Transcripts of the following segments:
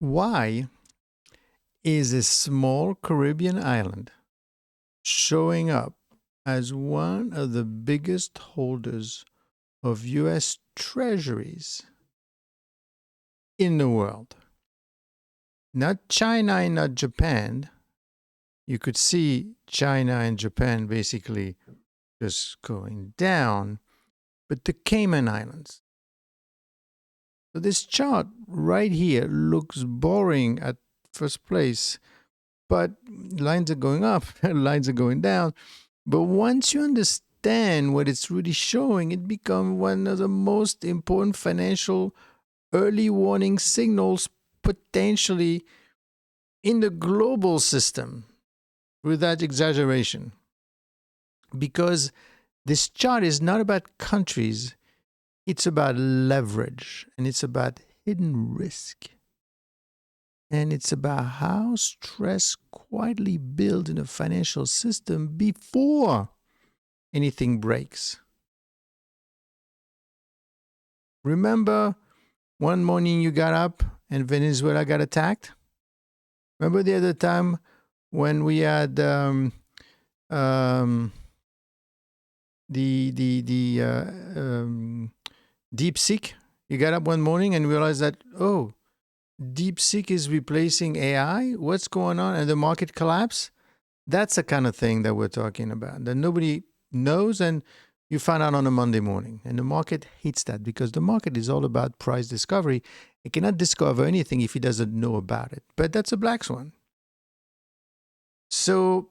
Why is a small Caribbean island showing up as one of the biggest holders of U.S. Treasuries in the world? Not China and not Japan. You could see China and Japan basically just going down, but the Cayman Islands. So this chart right here looks boring at first place, but lines are going up, lines are going down. But once you understand what it's really showing, it becomes one of the most important financial early warning signals potentially in the global system, without exaggeration. Because this chart is not about countries, it's about leverage, and it's about hidden risk. And it's about how stress quietly builds in a financial system before anything breaks. Remember one morning you got up and Venezuela got attacked? Remember the other time when we had the DeepSeek? You got up one morning and realized that, oh, DeepSeek is replacing AI? What's going on? And the market collapse? That's the kind of thing that we're talking about, that nobody knows, and you find out on a Monday morning. And the market hates that because the market is all about price discovery. It cannot discover anything if it doesn't know about it. But that's a black swan. So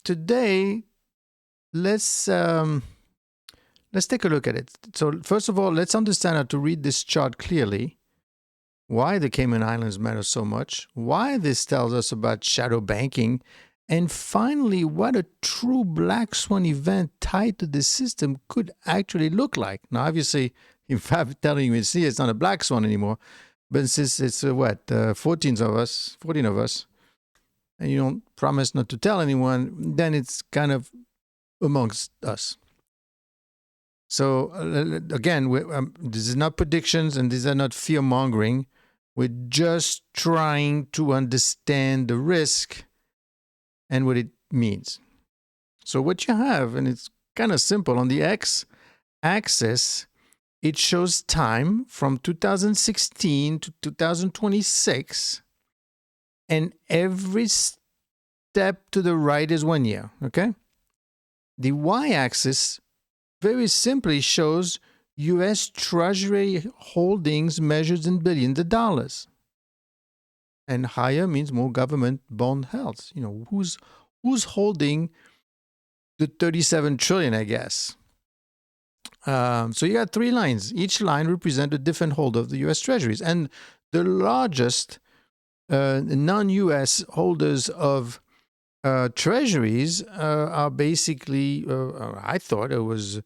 today, let's take a look at it. So first of all, let's understand how to read this chart clearly. Why the Cayman Islands matter so much, why this tells us about shadow banking, and finally, what a true black swan event tied to this system could actually look like. Now, obviously, if I'm telling you, see, it's not a black swan anymore, but since it's 14 of us, and you don't promise not to tell anyone, then it's kind of amongst us. So again, this is not predictions, and these are not fear-mongering. We're just trying to understand the risk and what it means. So what you have, and it's kind of simple, on the x-axis, it shows time from 2016 to 2026, and every step to the right is 1 year, okay? The y-axis very simply shows U.S. Treasury holdings measured in billions of dollars. And higher means more government bond held. You know, who's holding the 37 trillion, I guess. So you got three lines. Each line represents a different holder of the U.S. Treasuries. And the largest non-U.S. holders of Treasuries are basically, I thought it was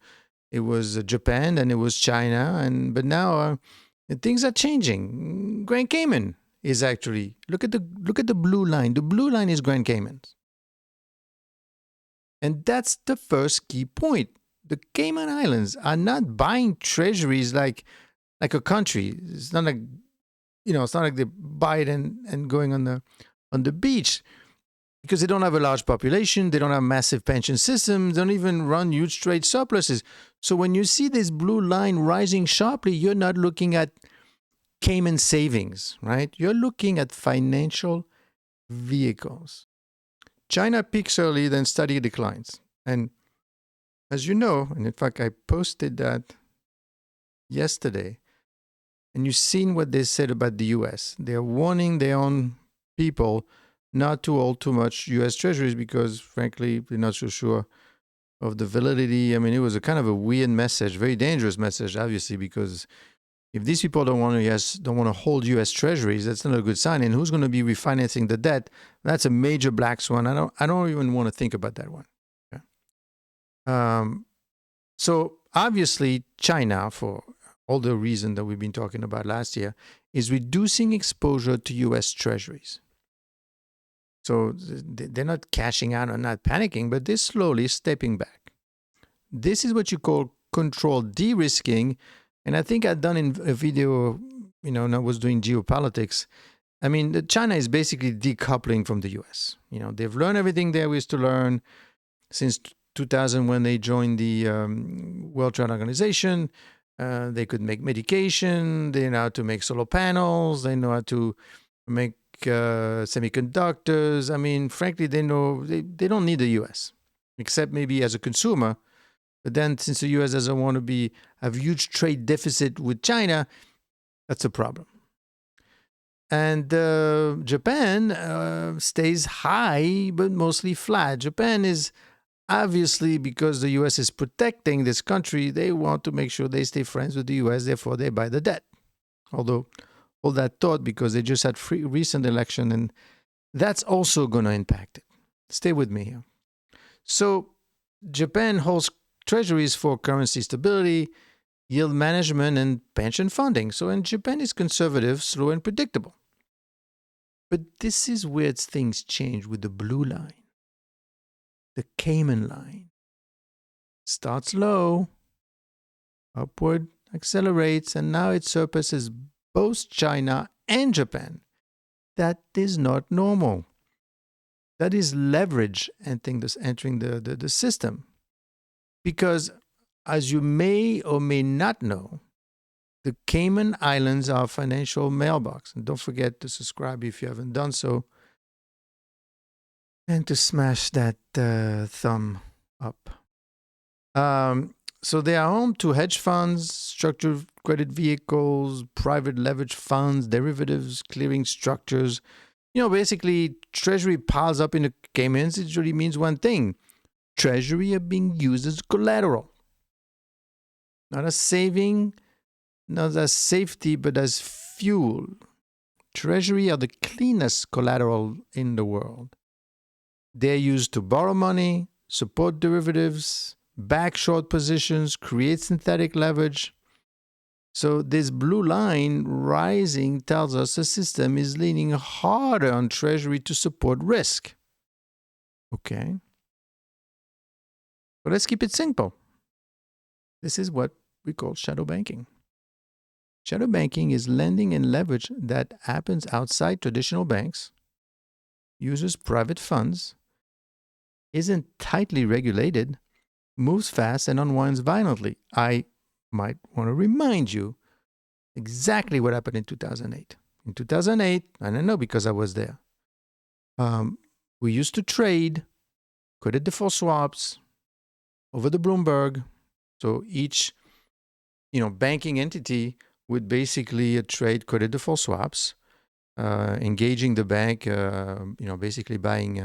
Japan and it was China, but now things are changing. Grand Cayman is actually, look at the blue line. The blue line is Grand Cayman, and that's the first key point. The Cayman Islands are not buying treasuries like a country. It's not like it's not like they buy it and going on the beach. Because they don't have a large population, they don't have massive pension systems, they don't even run huge trade surpluses. So when you see this blue line rising sharply, you're not looking at Cayman savings, right? You're looking at financial vehicles. China peaks early, then steady declines. And as you know, and in fact, I posted that yesterday, and you've seen what they said about the US. They're warning their own people not to hold too much U.S. Treasuries because, frankly, they're not so sure of the validity. I mean, it was a kind of a weird message, very dangerous message, obviously, because if these people don't want to hold U.S. Treasuries, that's not a good sign. And who's going to be refinancing the debt? That's a major black swan. I don't even want to think about that one. Okay? So obviously, China, for all the reasons that we've been talking about last year, is reducing exposure to U.S. Treasuries. So they're not cashing out or not panicking, but they're slowly stepping back. This is what you call controlled de-risking. And I think I've done in a video and I was doing geopolitics. I mean, China is basically decoupling from the US. They've learned everything there is to learn since 2000 when they joined the World Trade Organization. They could make medication. They know how to make solar panels. They know how to make semiconductors. I mean, frankly, they know they don't need the US, except maybe as a consumer. But then since the US doesn't want to have a huge trade deficit with China, that's a problem. And Japan stays high, but mostly flat. Japan is obviously, because the US is protecting this country, they want to make sure they stay friends with the US, therefore they buy the debt. Although all that thought, because they just had recent election, and that's also going to impact it. Stay with me here. So Japan holds treasuries for currency stability, yield management, and pension funding. So, and Japan is conservative, slow, and predictable. But this is where things change with the blue line, the Cayman line. Starts low, upward accelerates, and now it surpasses both China and Japan. That is not normal. That is leverage entering the system. Because, as you may or may not know, the Cayman Islands are a financial mailbox. And don't forget to subscribe if you haven't done so. And to smash that thumb up. So they are home to hedge funds, structured credit vehicles, private leverage funds, derivatives, clearing structures. Basically, Treasury piles up in the Caymans. It really means one thing. Treasury are being used as collateral. Not as saving, not as safety, but as fuel. Treasury are the cleanest collateral in the world. They're used to borrow money, support derivatives, back short positions, create synthetic leverage. So this blue line rising tells us the system is leaning harder on Treasury to support risk. Okay. But let's keep it simple. This is what we call shadow banking. Shadow banking is lending and leverage that happens outside traditional banks, uses private funds, isn't tightly regulated, moves fast, and unwinds violently. I might want to remind you exactly what happened in 2008. In 2008, and I know because I was there, we used to trade credit default swaps over the Bloomberg. So each, banking entity would basically trade credit default swaps, engaging the bank, basically buying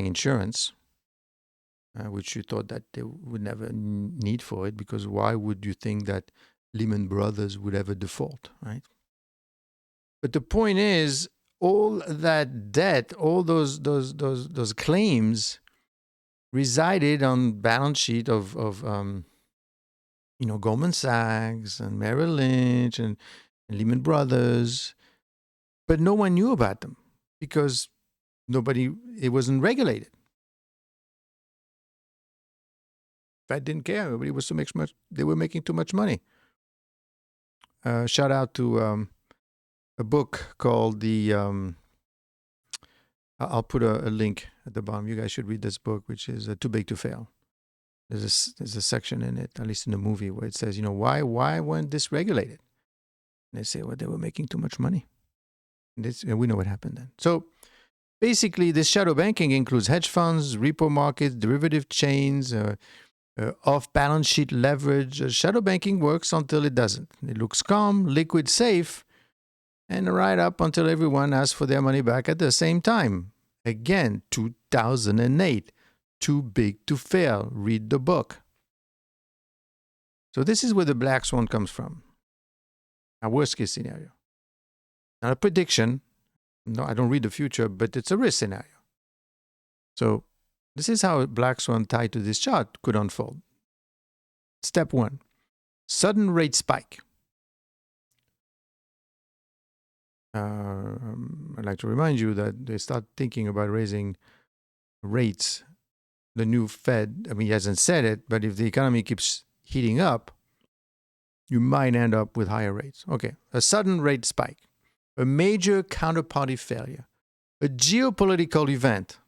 insurance, which you thought that they would never need for it, because why would you think that Lehman Brothers would ever default, right? But the point is, all that debt, all those claims resided on balance sheet of Goldman Sachs and Merrill Lynch and Lehman Brothers, but no one knew about them because it wasn't regulated. Fed didn't care. Everybody was they were making too much money. Shout out to a book called I'll put a link at the bottom. You guys should read this book, which is Too Big to Fail. There's a section in it, at least in the movie, where it says, why weren't this regulated? And they say, well, they were making too much money. And we know what happened then. So basically, this shadow banking includes hedge funds, repo markets, derivative chains, off-balance sheet leverage. Shadow banking works until it doesn't. It looks calm, liquid, safe, and right up until everyone asks for their money back at the same time. Again, 2008. Too big to fail. Read the book. So this is where the black swan comes from. A worst case scenario. Not a prediction. No, I don't read the future, but it's a risk scenario. So this is how a black swan tied to this chart could unfold. Step 1. Sudden rate spike. I'd like to remind you that they start thinking about raising rates. The new Fed, he hasn't said it, but if the economy keeps heating up, you might end up with higher rates. Okay, a sudden rate spike, a major counterparty failure, a geopolitical event.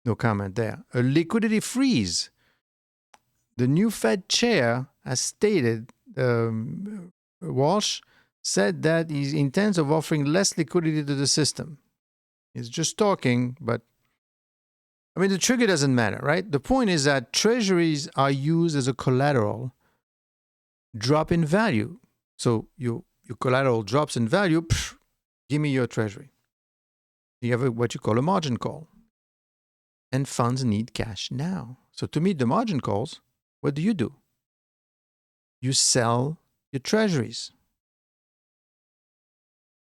No comment there. A liquidity freeze. The new Fed chair has stated, Walsh said that he intends of offering less liquidity to the system. He's just talking, but I mean, the trigger doesn't matter, right? The point is that treasuries are used as a collateral drop in value. So your collateral drops in value, give me your treasury. You have what you call a margin call. And funds need cash now. So to meet the margin calls, what do? You sell your treasuries.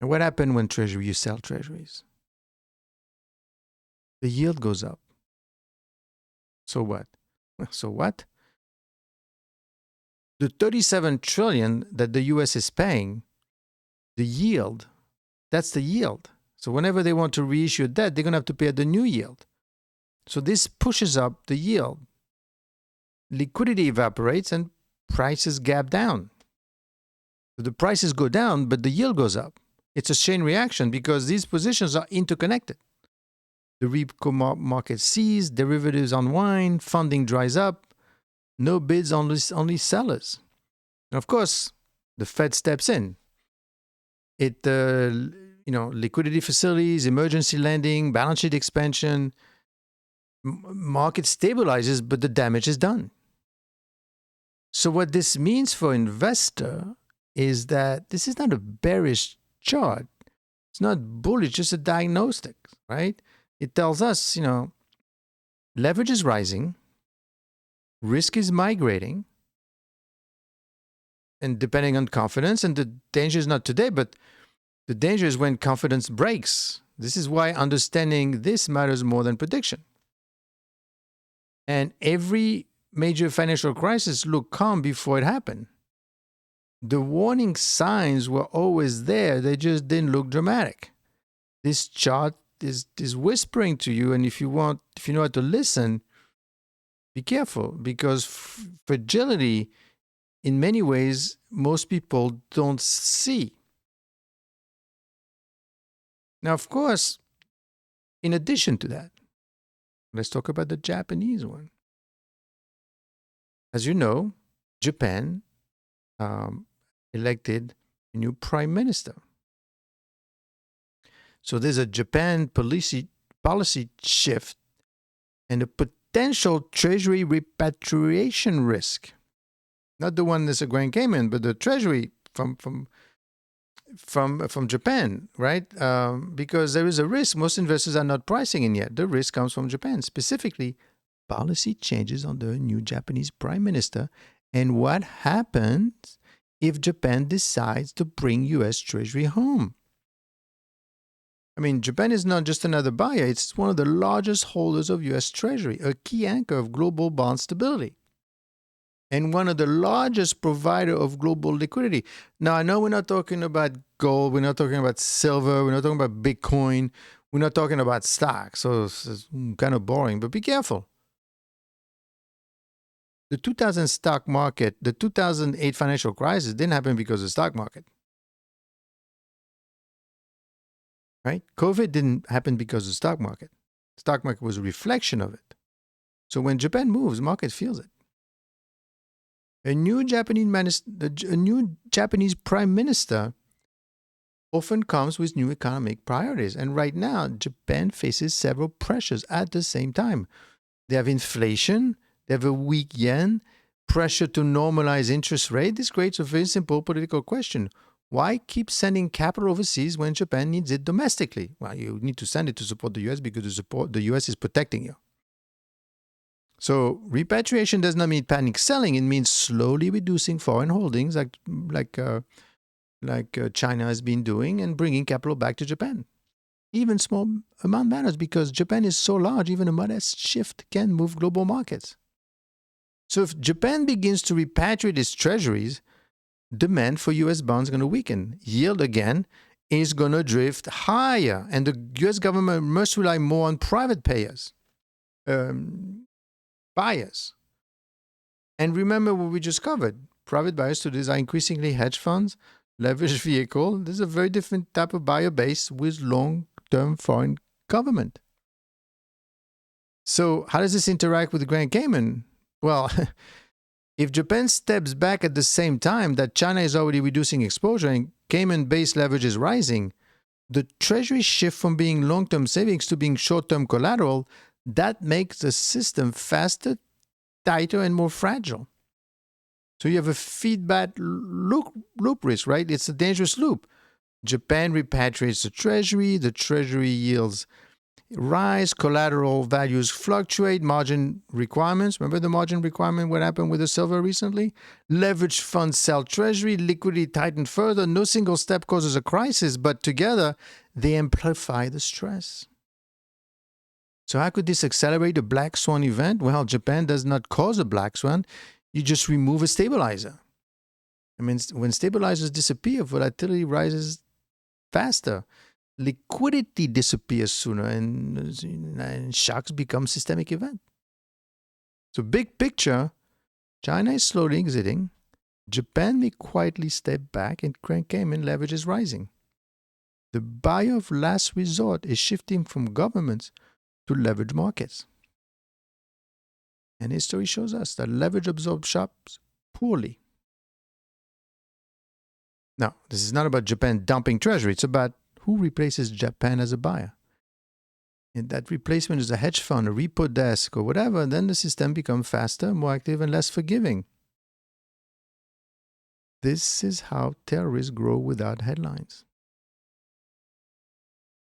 And what happened when you sell treasuries? The yield goes up. So what? The $37 trillion that the US is paying, the yield, that's the yield. So whenever they want to reissue debt, they're going to have to pay at the new yield. So this pushes up the yield. Liquidity evaporates and prices gap down. So the prices go down, but the yield goes up. It's a chain reaction because these positions are interconnected. The repo market sees, derivatives unwind, funding dries up, no bids, only sellers. And of course, the Fed steps in. Liquidity facilities, emergency lending, balance sheet expansion, market stabilizes, but the damage is done. So what this means for investor is that this is not a bearish chart. It's not bullish, just a diagnostic, right? It tells us, leverage is rising, risk is migrating, and depending on confidence, and the danger is not today, but the danger is when confidence breaks. This is why understanding this matters more than prediction. And every major financial crisis looked calm before it happened. The warning signs were always there, they just didn't look dramatic. This chart is whispering to you, and if you know how to listen, be careful, because fragility, in many ways, most people don't see. Now, of course, in addition to that, let's talk about the Japanese one. As you know, Japan elected a new prime minister. So there's a Japan policy shift and a potential Treasury repatriation risk. Not the one that's a Grand Cayman, but the Treasury from Japan, right? Because there is a risk. Most investors are not pricing in yet. The risk comes from Japan, specifically policy changes under a new Japanese prime minister, and what happens if Japan decides to bring U.S. Treasury home. I mean, Japan is not just another buyer, it's one of the largest holders of U.S. Treasury, a key anchor of global bond stability, and one of the largest provider of global liquidity. Now, I know we're not talking about gold, we're not talking about silver, we're not talking about Bitcoin, we're not talking about stocks, so it's kind of boring, but be careful. The 2000 stock market, the 2008 financial crisis didn't happen because of the stock market. Right? COVID didn't happen because of the stock market. The stock market was a reflection of it. So when Japan moves, the market feels it. A new Japanese prime minister often comes with new economic priorities. And right now, Japan faces several pressures at the same time. They have inflation, they have a weak yen, pressure to normalize interest rate. This creates a very simple political question. Why keep sending capital overseas when Japan needs it domestically? Well, you need to send it to support the US because the US is protecting you. So repatriation does not mean panic selling. It means slowly reducing foreign holdings like China has been doing and bringing capital back to Japan. Even small amount matters because Japan is so large, even a modest shift can move global markets. So if Japan begins to repatriate its treasuries, demand for U.S. bonds is going to weaken. Yield again is going to drift higher, and the U.S. government must rely more on private buyers. And remember what we just covered. private buyers today are increasingly hedge funds, leveraged vehicle. This is a very different type of buyer base with long-term foreign government. So how does this interact with Grand Cayman? Well, if Japan steps back at the same time that China is already reducing exposure and Cayman-based leverage is rising, the Treasury shift from being long-term savings to being short-term collateral, that makes the system faster, tighter, and more fragile. So you have a feedback loop risk, right? It's a dangerous loop. Japan repatriates the Treasury yields rise, collateral values fluctuate, margin requirements. Remember the margin requirement, what happened with the silver recently? Leveraged funds sell Treasury, liquidity tightened further. No single step causes a crisis, but together they amplify the stress. So how could this accelerate a black swan event? Well, Japan does not cause a black swan. You just remove a stabilizer. I mean, when stabilizers disappear, volatility rises faster. Liquidity disappears sooner, and shocks become systemic event. So big picture, China is slowly exiting. Japan may quietly step back, and Grand Cayman leverage is rising. The buyer of last resort is shifting from governments to leverage markets. And history shows us that leverage absorbs shocks poorly. Now, this is not about Japan dumping Treasury. It's about who replaces Japan as a buyer. And that replacement is a hedge fund, a repo desk, or whatever. And then the system becomes faster, more active, and less forgiving. This is how terrorists grow without headlines.